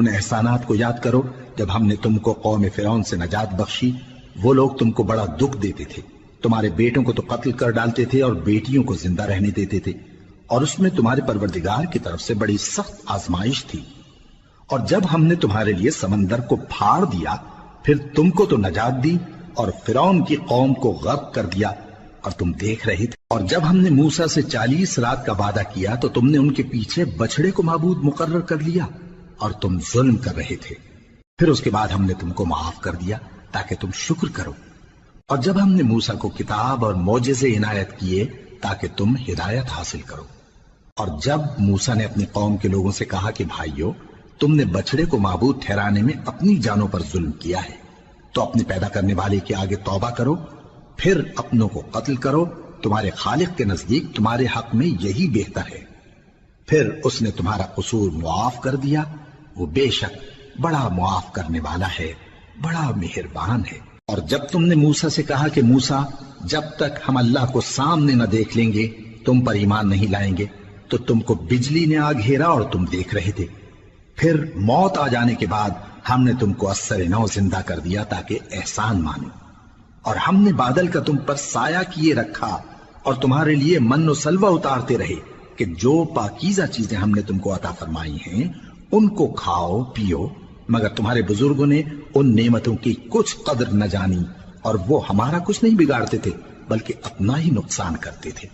ان احسانات کو یاد کرو جب ہم نے تم کو قوم فرعون سے نجات بخشی۔ وہ لوگ تم کو بڑا دکھ دیتے تھے، تمہارے بیٹوں کو تو قتل کر ڈالتے تھے اور بیٹیوں کو زندہ رہنے دیتے تھے، اور اس میں تمہارے پروردگار کی طرف سے بڑی سخت آزمائش تھی۔ اور جب ہم نے تمہارے لیے سمندر کو پھاڑ دیا، پھر تم کو تو نجات دی اور فرعون کی قوم کو غرق کر دیا، اور تم دیکھ رہے تھے۔ اور جب ہم نے موسیٰ سے 40 رات کا وعدہ کیا تو تم نے ان کے پیچھے بچڑے کو معبود مقرر کر لیا اور تم ظلم کر رہے تھے۔ پھر اس کے بعد ہم نے تم کو معاف کر دیا تاکہ تم شکر کرو۔ اور جب ہم نے موسیٰ کو کتاب اور معجزے عنایت کیے تاکہ تم ہدایت حاصل کرو۔ اور جب موسیٰ نے اپنی قوم کے لوگوں سے کہا کہ بھائیو، تم نے بچڑے کو معبود ٹھہرانے میں اپنی جانوں پر ظلم کیا ہے، تو اپنے پیدا کرنے والے کے آگے توبہ کرو، پھر اپنوں کو قتل کرو، تمہارے خالق کے نزدیک تمہارے حق میں یہی بہتر ہے۔ پھر اس نے تمہارا قصور معاف کر دیا، وہ بے شک بڑا معاف کرنے والا ہے، بڑا مہربان ہے۔ اور جب تم نے موسیٰ سے کہا کہ موسیٰ، جب تک ہم اللہ کو سامنے نہ دیکھ لیں گے تم پر ایمان نہیں لائیں گے، تو تم کو بجلی نے آ گھیرا اور تم دیکھ رہے تھے۔ پھر موت آ جانے کے بعد ہم نے تم کو اثر نو زندہ کر دیا تاکہ احسان مانو۔ اور ہم نے بادل کا تم پر سایہ کیے رکھا اور تمہارے لیے من و سلوہ اتارتے رہے کہ جو پاکیزہ چیزیں ہم نے تم کو عطا فرمائی ہیں ان کو کھاؤ پیو، مگر تمہارے بزرگوں نے ان نعمتوں کی کچھ قدر نہ جانی، اور وہ ہمارا کچھ نہیں بگاڑتے تھے بلکہ اپنا ہی نقصان کرتے تھے۔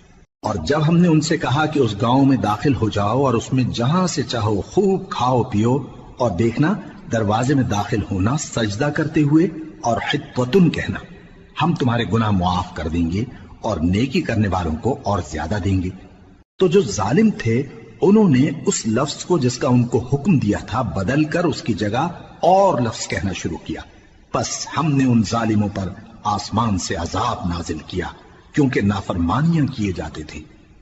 اور جب ہم نے ان سے کہا کہ اس گاؤں میں داخل ہو جاؤ اور اس میں جہاں سے چاہو خوب کھاؤ پیو، اور دیکھنا دروازے میں داخل ہونا سجدہ کرتے ہوئے اور حطوۃ کہنا، ہم تمہارے گناہ معاف کر دیں گے اور نیکی کرنے والوں کو اور زیادہ دیں گے۔ تو جو ظالم تھے انہوں نے اس لفظ کو جس کا ان کو حکم دیا تھا بدل کر اس کی جگہ اور لفظ کہنا شروع کیا، پس ہم نے ان ظالموں پر آسمان سے عذاب نازل کیا کیونکہ نافرمانیاں کیے جاتے تھے۔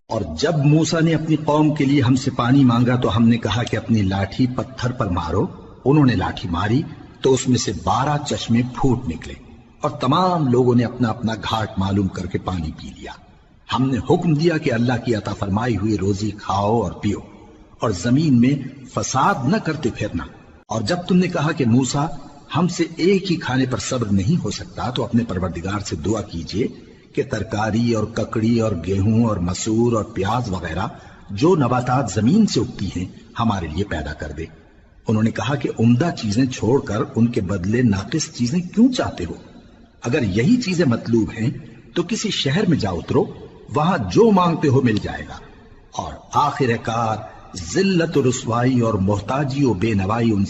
اور جب موسیٰ نے اپنی قوم کے لیے ہم سے پانی مانگا تو ہم نے کہا کہ اپنی لاٹھی پتھر پر مارو۔ انہوں نے لاٹھی ماری تو اس میں سے 12 چشمے پھوٹ نکلے، اور تمام لوگوں نے اپنا اپنا گھاٹ معلوم کر کے پانی پی لیا۔ ہم نے حکم دیا کہ اللہ کی عطا فرمائی ہوئی روزی کھاؤ اور پیو، اور زمین میں فساد نہ کرتے پھرنا۔ اور جب تم نے کہا کہ موسیٰ، ہم سے ایک ہی کھانے پر صبر نہیں ہو سکتا، تو اپنے پروردگار سے دعا کیجئے کہ ترکاری اور ککڑی اور گیہوں اور مسور اور پیاز وغیرہ جو نباتات زمین سے اگتی ہیں ہمارے لیے پیدا کر دے۔ انہوں نے کہا کہ عمدہ چیزیں چھوڑ کر ان کے بدلے ناقص چیزیں کیوں چاہتے ہو؟ اگر یہی چیزیں مطلوب ہیں تو کسی شہر میں جا اترو، وہاں جو مانگتے ہو مل جائے گا۔ اور آخر کار ذلت و رسوائی اور محتاجی و بے نوائی ان